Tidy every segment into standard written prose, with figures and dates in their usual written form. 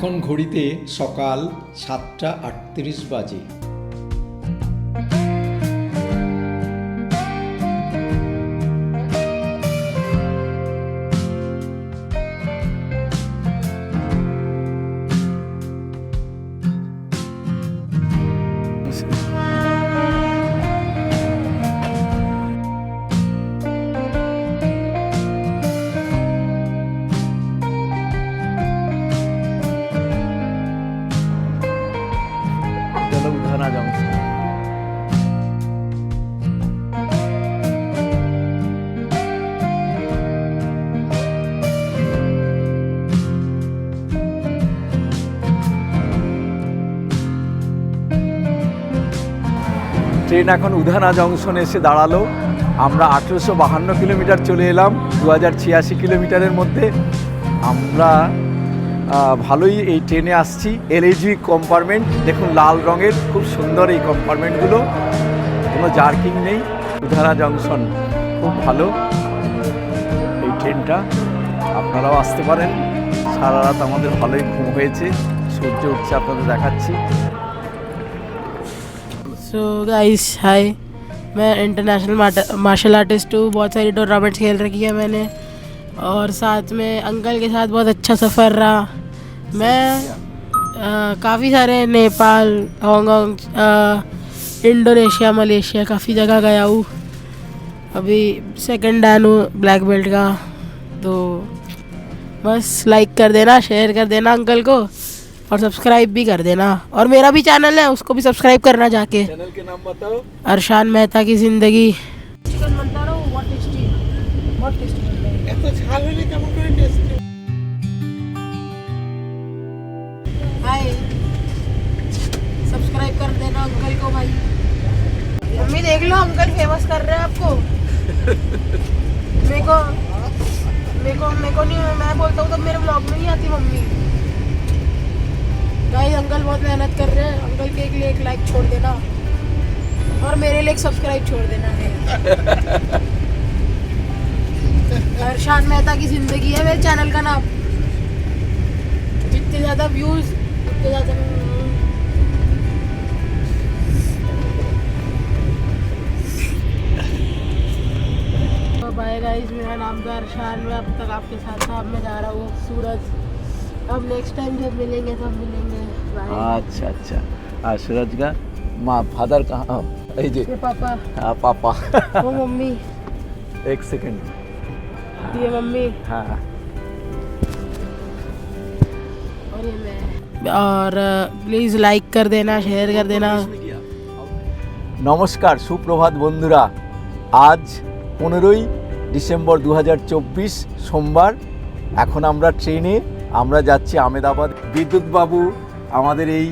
এখন ঘড়িতে সকাল 7:38 বাজে। উধানা জংশন। ট্রেন এখন উধানা জংশনে এসে দাঁড়ালো। আমরা 1852 কিলোমিটার চলে এলাম 2086 কিলোমিটারের মধ্যে। আমরা ভালোই এই ট্রেনে আসছি। এলএজি কম্পার্টমেন্ট দেখুন, লাল রঙের, খুব সুন্দর এই কম্পার্টমেন্টগুলো, কোনো জার্কিং নেই। উধানা জংশন খুব ভালো এই ট্রেনটা, আপনারাও আসতে পারেন। সারা রাত আমাদের ভালোই ঘুম হয়েছে, সূর্য উঠছে আপনাদের দেখাচ্ছি। सो गाइस हाय, मैं इंटरनेशनल मार्शल आर्टिस्ट हूँ। बहुत सारी टूर्नामेंट्स खेल रखी है मैंने, और साथ में अंकल के साथ बहुत अच्छा सफ़र रहा। मैं काफ़ी सारे नेपाल, हांगकांग, इंडोनेशिया, मलेशिया, काफ़ी जगह गया हूँ। अभी सेकंड डैन हूँ ब्लैक बेल्ट का। तो बस लाइक कर देना, शेयर कर देना अंकल को, और सब्सक्राइब भी कर देना। और मेरा भी चैनल है, उसको भी सब्सक्राइब करना जाके। चैनल के नाम बताओ। अरशान मेहता की ज़िंदगी। हाय, सब्सक्राइब कर देना अंकल को भाई। मम्मी देख लो, अंकल फेमस कर रहे हैं आपको। मेरे को नहीं, मैं बोलता हूँ तो मेरे ब्लॉग में नहीं आती मम्मी। गाइस अंकल बहुत मेहनत कर रहे हैं। अंकल के लिए एक लाइक छोड़ देना, और मेरे लिए एक सब्सक्राइब छोड़ देना है। अरशान मेहता की ज़िंदगी है मेरे चैनल का नाम। जितने ज़्यादा व्यूज़ उतने ज़्यादा। बाय गाइस, मेरा नाम था अरशान। मैं अब तक आपके साथ था, अब मैं जा रहा हूँ सूरज। अब नेक्स्ट टाइम जब मिलेंगे तब मिलेंगे। अच्छा अच्छा। हाँ, सूरज का माँ फादर कहाँ? ये पापा। हाँ पापा। वो मम्मी। एक सेकंड। ये मम्मी। हाँ, और ये मैं। और प्लीज़ लाइक कर देना, शेयर कर देना। নমস্কার, সুপ্রভাত বন্ধুরা। আজ 15ই ডিসেম্বর 2024 সোমবার। এখন আমরা ট্রেনে যাচ্ছি আহমেদাবাদ। বিদ্যুৎ বাবু আমাদের এই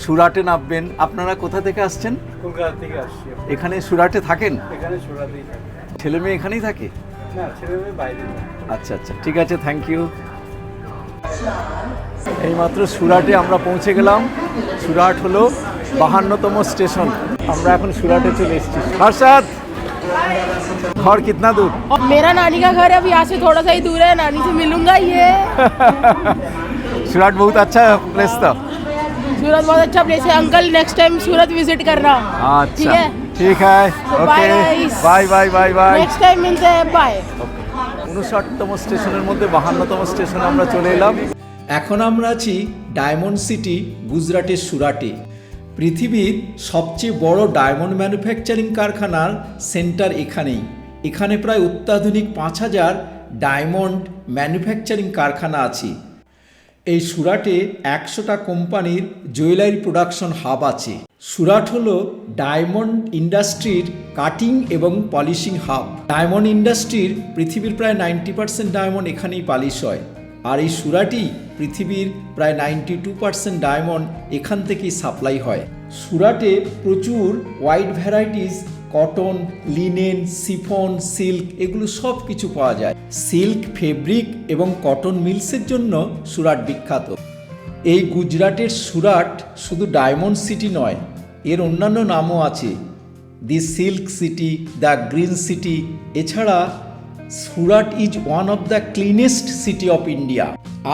সুরাটে নামবেন। আপনারা কোথা থেকে আসছেন? কলকাতা থেকে আসছি। এখানে সুরাটে থাকেন? এখানে সুরাতেই থাকি। ছেলে মেয়ে এখানেই থাকে? না, ছেলে মেয়ে বাইরে থাকে। আচ্ছা আচ্ছা, ঠিক আছে, থ্যাংক ইউ। এইমাত্র সুরাটে আমরা পৌঁছে গেলাম। সুরাট হলো 52তম স্টেশন। আমরা এখন সুরাটে চলে এসেছি। हर्षद, घर कितना दूर? और मेरा नानी का घर अभी यहाँ से थोड़ा सा ही दूर है। नानी से मिलूंगा ये। सूरत बहुत अच्छा प्लेस था। सूरत बहुत अच्छा प्लेस है uncle, next time Surat visit करना। ठीक है, ठीक है, okay, bye bye bye bye. Next time मिलते हैं, बाय। 59তম স্টেশনের মধ্যে 52তম স্টেশনে আমরা চলে এলাম। এখন আমরা আছি ডায়মন্ড সিটি, গুজরাটের সুরাটে। পৃথিবীর সবচেয়ে বড় ডায়মন্ড ম্যানুফ্যাকচারিং কারখানার সেন্টার এখানেই। এখানে প্রায় অত্যাধুনিক 5000 ডায়মন্ড ম্যানুফ্যাকচারিং কারখানা আছে। এই সুরাটে 100টা কোম্পানির জুয়েলারি প্রোডাকশন হাব আছে। সুরাট হলো ডায়মন্ড ইন্ডাস্ট্রির কাটিং এবং পলিশিং হাব। ডায়মন্ড ইন্ডাস্ট্রির পৃথিবীর প্রায় 90% ডায়মন্ড এখানেই পালিশ হয়। আর এই সুরাটই পৃথিবীর প্রায় 92% ডায়মন্ড এখান থেকেই সাপ্লাই হয়। সুরাটে প্রচুর wide varieties cotton, linen, chiffon, silk এগুলো সব কিছু পাওয়া যায়। সিল্ক, ফেব্রিক এবং কটন মিলসের জন্য সুরাট বিখ্যাত। এই গুজরাটের সুরাট শুধু ডায়মন্ড সিটি নয়, এর অন্যান্য নামও আছে। The silk city, the green city. এছাড়া Surat is one of the cleanest city of India.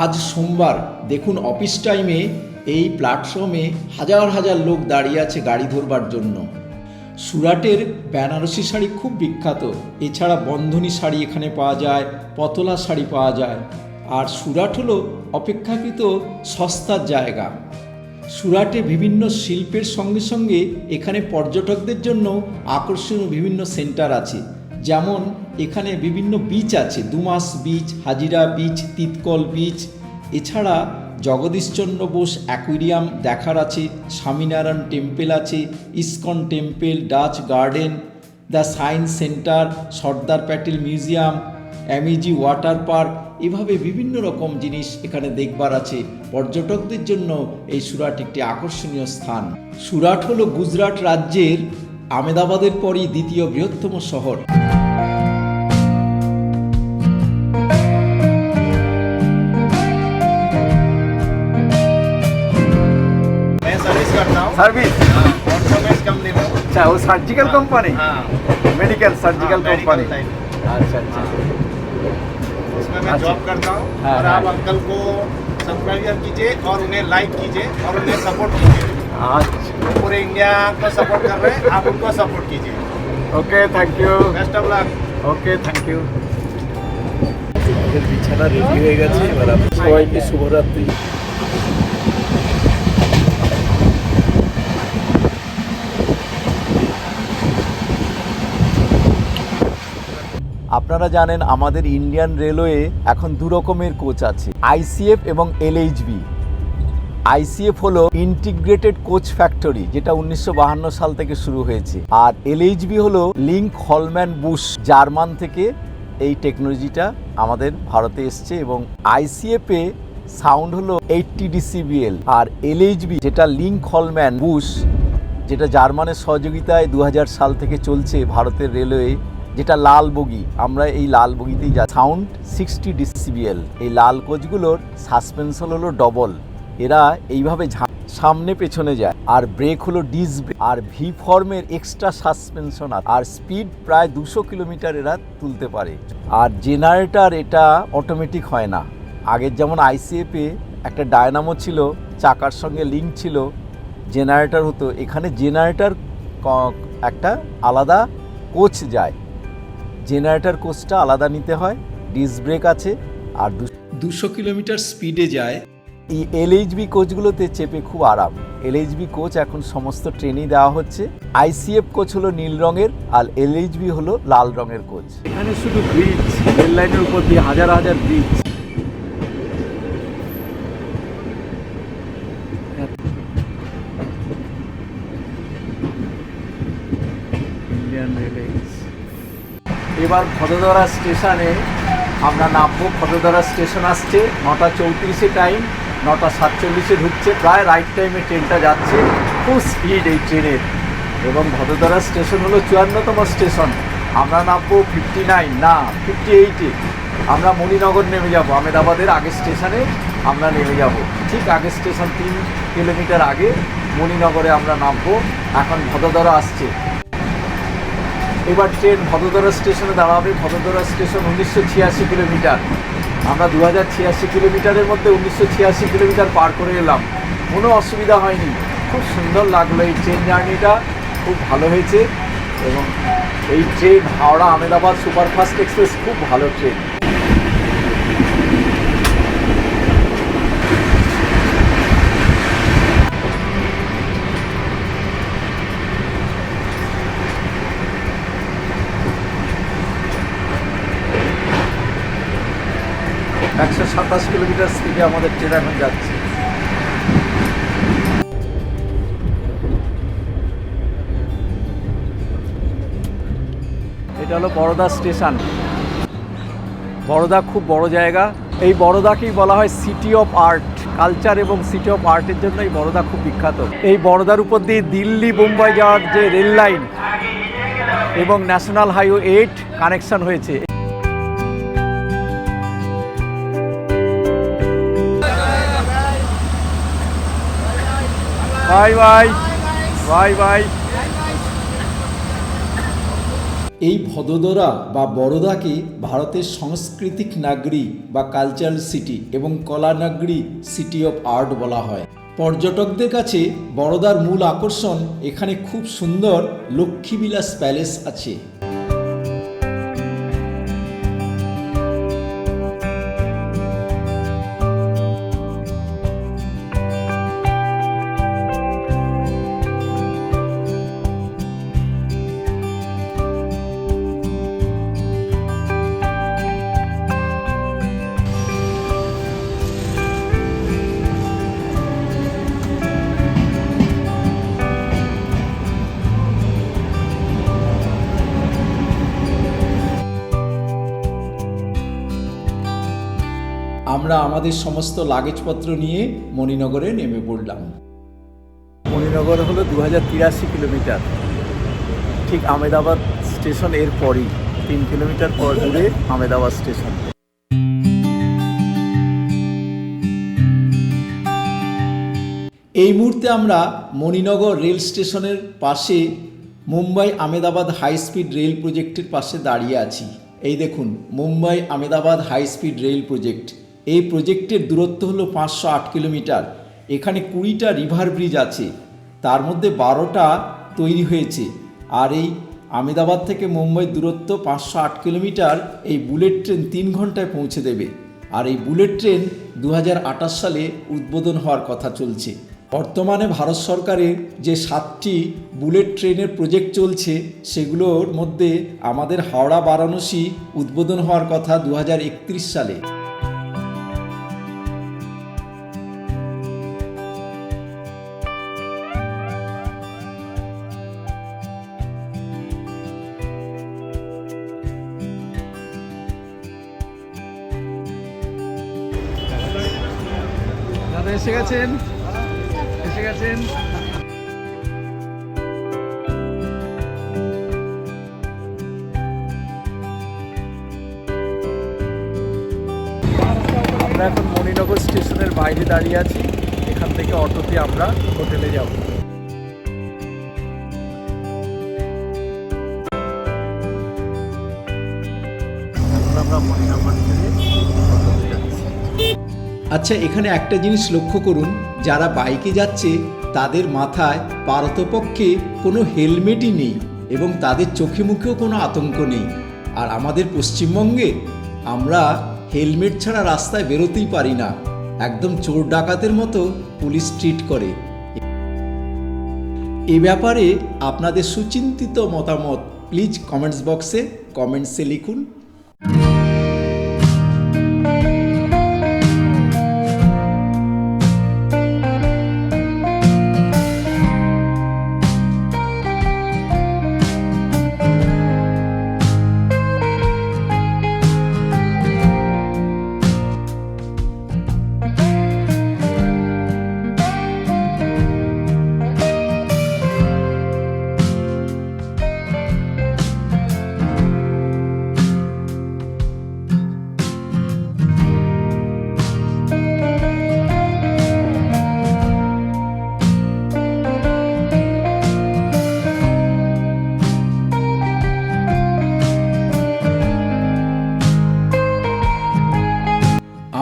আজ সোমবার, দেখুন অফিস টাইমে এই প্ল্যাটফর্মে হাজার হাজার লোক দাঁড়িয়ে আছে গাড়ি ধরবার জন্য। সুরাটের বেনারসি শাড়ি খুব বিখ্যাত, এছাড়া বন্ধনী শাড়ি এখানে পাওয়া যায়, পতলা শাড়ি পাওয়া যায়। আর সুরাট হলো অপেক্ষাকৃত সস্তার জায়গা। সুরাটে বিভিন্ন শিল্পের সঙ্গে সঙ্গে এখানে পর্যটকদের জন্য আকর্ষণীয় বিভিন্ন সেন্টার আছে। যেমন এখানে বিভিন্ন বিচ আছে, দুমাস বিচ, হাজিরা বিচ, তিতকল বিচ। এছাড়া জগদীশচন্দ্র বোস অ্যাকুয়ারিয়াম দেখার আছে, স্বামীনারায়ণ টেম্পল আছে, ISKCON temple, Dutch garden, the science centre, Sardar Patel museum, Amazia water park, এভাবে বিভিন্ন রকম জিনিস এখানে দেখবার আছে। পর্যটকদের জন্য এই সুরাট একটি আকর্ষণীয় স্থান। সুরাট হলো গুজরাট রাজ্যের আহমেদাবাদের পরই দ্বিতীয় বৃহত্তম শহর। मैं सर्विस करता हूँ सर्विस, ऑर्थोमेक्स कंपनी में। अच्छा वो सर्जिकल कंपनी, हाँ मेडिकल सर्जिकल हाँ, medical कंपनी। type। अच्छा अच्छा, उसमें मैं अच्छा। जॉब करता हूँ। हाँ, और हाँ। आप अंकल को सब्सक्राइब कीजिए और उन्हें लाइक कीजिए और उन्हें सपोर्ट कीजिए। अच्छा वो पूरे इंडिया को सपोर्ट कर रहे हैं, आप उनको सपोर्ट कीजिए। Okay thank you, best of luck. Okay thank you. আমাদের বিছানা রেডি হয়ে গেছে, এবার আপনি সবাইকে শুভরাত্রি। আপনারা জানেন আমাদের ইন্ডিয়ান রেলওয়ে এখন দু রকমের কোচ আছে, আইসিএফ এবং এলএইচবি। আইসিএফ হলো ইন্টিগ্রেটেড কোচ ফ্যাক্টরি, যেটা 1952 সাল থেকে শুরু হয়েছে। আর এলএইচবি হলো লিঙ্ক হলম্যান বুশ, জার্মান থেকে এই টেকনোলজিটা আমাদের ভারতে এসছে। এবং আইসিএফ এ সাউন্ড হলো 80 ডেসিবিএল, আর এলএইচবি যেটা লিঙ্ক হলম্যান বুশ, যেটা জার্মানের সহযোগিতায় 2000 সাল থেকে চলছে ভারতের রেলওয়ে, যেটা লাল বগি, আমরা এই লাল বগিতেই যা সাউন্ড 60 ডেসিবিএল। এই লাল কোচগুলোর সাসপেনশন হলো ডবল, এরা এইভাবে সামনে পেছনে যায়। আর ব্রেক হলো ডিস্ক ব্রেক, আর ভি ফর্মের এক্সট্রা সাসপেনশন, আর স্পিড প্রায় 200 কিলোমিটার এরা তুলতে পারে। আর জেনারেটর এটা অটোমেটিক হয় না, আগের যেমন আইসিএফে একটা ডায়নামো ছিল, চাকার সঙ্গে লিঙ্ক ছিল, জেনারেটর হতো। এখানে জেনারেটর একটা আলাদা কোচ যায়, জেনারেটর কোচটা আলাদা নিতে হয়। ডিস্ক ব্রেক আছে আর 200 কিলোমিটার স্পিডে যায়। এই এলএইচবি কোচগুলোতে চেপে খুব আরাম। এলএইচবি কোচ এখন সমস্ত ট্রেনই দেওয়া হচ্ছে। আইসিএফ কোচ হলো নীল রঙের, আর এলএইচবি হলো লাল রঙের কোচ। এখানে শুধু ব্রিজ, রেল লাইনের উপর দিয়ে হাজার হাজার ব্রিজ। Indian railways. এবার ভদোদরা স্টেশনে আমরা নামবো। ভদোদরা স্টেশন আসছে 9:34 টাইম, 9:47 ঢুকছে, প্রায় রাইট টাইমে ট্রেনটা যাচ্ছে, খুব স্পিড এই ট্রেনের। এবং ভদোদরা স্টেশন হলো 54তম স্টেশন। আমরা নামবো 59 না 58-এ। আমরা মণিনগর নেমে যাব, আহমেদাবাদের আগের স্টেশনে আমরা নেমে যাব। ঠিক আগের স্টেশন 3 কিলোমিটার আগে মণিনগরে আমরা নামবো। এখন ভদোদরা আসছে। এবার ট্রেন ভদোদরা স্টেশনে দাঁড়াবে। Vadodara station 1986 kilometre. আমরা 2086 কিলোমিটারের মধ্যে 1986 কিলোমিটার পার করে এলাম, কোনো অসুবিধা হয়নি। খুব সুন্দর লাগলো এই ট্রেন জার্নিটা, খুব ভালো হয়েছে। এবং এই train Howrah Ahmedabad superfast express খুব ভালো ট্রেন। একশো 27 কিলোমিটার স্পিডে আমাদের ট্রেন এখন যাচ্ছে। এটা হলো বরোদা স্টেশন। বরোদা খুব বড় জায়গা। এই বরোদাকেই বলা হয় সিটি অফ আর্ট, কালচার এবং সিটি অফ আর্টের জন্য এই বরোদা খুব বিখ্যাত। এই বরোদার উপর দিয়ে দিল্লি বোম্বাই যাওয়ার যে রেল লাইন এবং ন্যাশনাল হাইওয়ে 8 কানেকশন হয়েছে। Bye bye bye bye. এই ভদোদরা বা বরোদাকে ভারতের সাংস্কৃতিক নাগরী বা কালচারাল সিটি এবং কলা নাগরী সিটি অফ আর্ট বলা হয়। পর্যটকদের কাছে বরোদার মূল আকর্ষণ এখানে খুব সুন্দর লক্ষ্মীবিলাস প্যালেস আছে। আমরা আমাদের সমস্ত লাগেজপত্র নিয়ে মণিনগরে নেমে পড়লাম। মণিনগর হলো 2083 কিলোমিটার, ঠিক আমেদাবাদ স্টেশন এর পরই 3 কিলোমিটার পর দূরে আমেদাবাদ স্টেশন। এই মুহূর্তে আমরা মণিনগর রেল স্টেশনের পাশে Mumbai Ahmedabad high speed rail প্রজেক্টের পাশে দাঁড়িয়ে আছি। এই দেখুন, Mumbai Ahmedabad high speed rail project. এই প্রজেক্টের দূরত্ব হলো 508 কিলোমিটার। এখানে 20টা রিভার ব্রিজ আছে, তার মধ্যে 12টা তৈরি হয়েছে। আর এই আমেদাবাদ থেকে মুম্বাই দূরত্ব 508 কিলোমিটার। এই বুলেট ট্রেন 3 ঘন্টায় পৌঁছে দেবে। আর এই বুলেট ট্রেন 2028 সালে উদ্বোধন হওয়ার কথা চলছে। বর্তমানে ভারত সরকারের যে 7টি বুলেট ট্রেনের প্রজেক্ট চলছে, সেগুলোর মধ্যে আমাদের হাওড়া বারাণসী উদ্বোধন হওয়ার কথা 2031 সালে। দাদা এসে গেছেন, এসে গেছেন। আমরা এখন মণিনগর স্টেশনের বাইরে দাঁড়িয়ে আছি। এখান থেকে অটোতে আমরা হোটেলে যাব। আমরা মণিনগর থেকে অটোতে যাচ্ছি। আচ্ছা, এখানে একটা জিনিস লক্ষ্য করুন, যারা বাইকে যাচ্ছে তাদের মাথায় পারতপক্ষে কোনো হেলমেটই নেই এবং তাদের চোখে মুখেও কোনো আতঙ্ক নেই। আর আমাদের পশ্চিমবঙ্গে আমরা হেলমেট ছাড়া রাস্তায় বেরোতেই পারি না, একদম চোর ডাকাতের মতো পুলিশ ট্রিট করে। এ ব্যাপারে আপনাদের সুচিন্তিত মতামত প্লিজ কমেন্টস বক্সে কমেন্টসে লিখুন।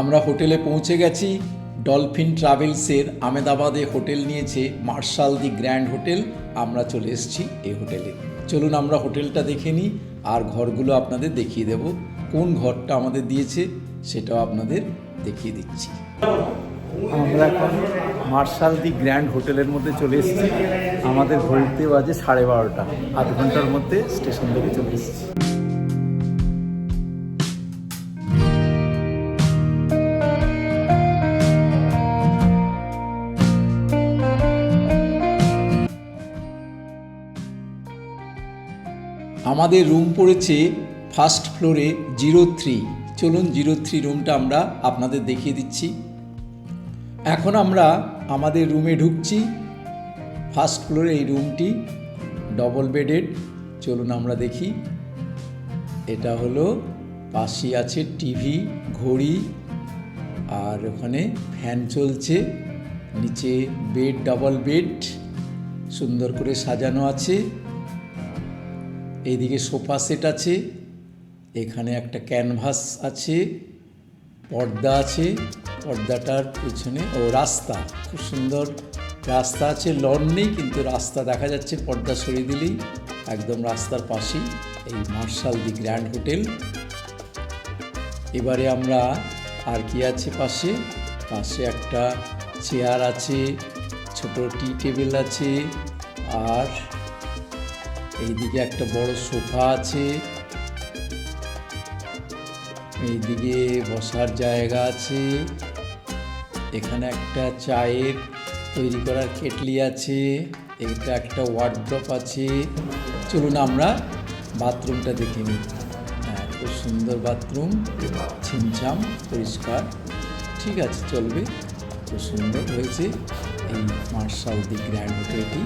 আমরা হোটেলে পৌঁছে গেছি। ডলফিন ট্রাভেলসের আমেদাবাদে হোটেল নিয়েছে মার্শাল দি গ্র্যান্ড হোটেল। আমরা চলে এসেছি এই হোটেলে। চলুন আমরা হোটেলটা দেখে নিই আর ঘরগুলো আপনাদের দেখিয়ে দেব। কোন ঘরটা আমাদের দিয়েছে সেটাও আপনাদের দেখিয়ে দিচ্ছি। আমরা এখন মার্শাল দি গ্র্যান্ড হোটেলের মধ্যে চলে এসেছি। আমাদের ঘুরতে বাজে 12:30। আধ ঘন্টার মধ্যে স্টেশন থেকে চলে এসেছি। আমাদের রুম পড়েছে ফার্স্ট ফ্লোরে 03। চলুন 03 রুমটা আমরা আপনাদের দেখিয়ে দিচ্ছি। এখন আমরা আমাদের রুমে ঢুকছি। ফার্স্ট ফ্লোরে এই রুমটি ডবল বেডেড। চলুন আমরা দেখি। এটা হলো পাশে আছে টিভি, ঘড়ি, আর ওখানে ফ্যান চলছে। নিচে বেড, ডাবল বেড সুন্দর করে সাজানো আছে। এইদিকে সোফা সেট আছে, এখানে একটা ক্যানভাস আছে, পর্দা আছে, পর্দাটার পেছনে রাস্তা, খুব সুন্দর রাস্তা আছে, লন নেই কিন্তু রাস্তা দেখা যাচ্ছে, পর্দা সরিয়ে দিলেই একদম রাস্তার পাশেই এই মার্শাল দি গ্র্যান্ড হোটেল। এবারে আমরা আর কি আছে পাশে, পাশে একটা চেয়ার আছে, ছোট টি টেবিল আছে, আর এইদিকে একটা বড় সোফা আছে, এইদিকে বসার জায়গা আছে, এখানে একটা চায়ের তৈরি করার কেটলি আছে, এটা একটা ওয়ার্ড্রপ আছে। চলুন আমরা বাথরুমটা দেখে নিই। হ্যাঁ, খুব সুন্দর বাথরুম, ছিমছাম পরিষ্কার, ঠিক আছে, চলবে, খুব সুন্দর হয়েছে এই মার্শাল দি গ্র্যান্ড হোটেলটি।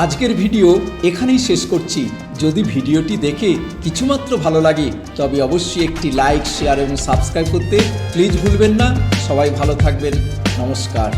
আজকের ভিডিও এখানেই শেষ করছি। যদি ভিডিওটি দেখে কিছুমাত্র ভালো লাগে তবে অবশ্যই একটি লাইক, শেয়ার এবং সাবস্ক্রাইব করতে প্লিজ ভুলবেন না। সবাই ভালো থাকবেন, নমস্কার।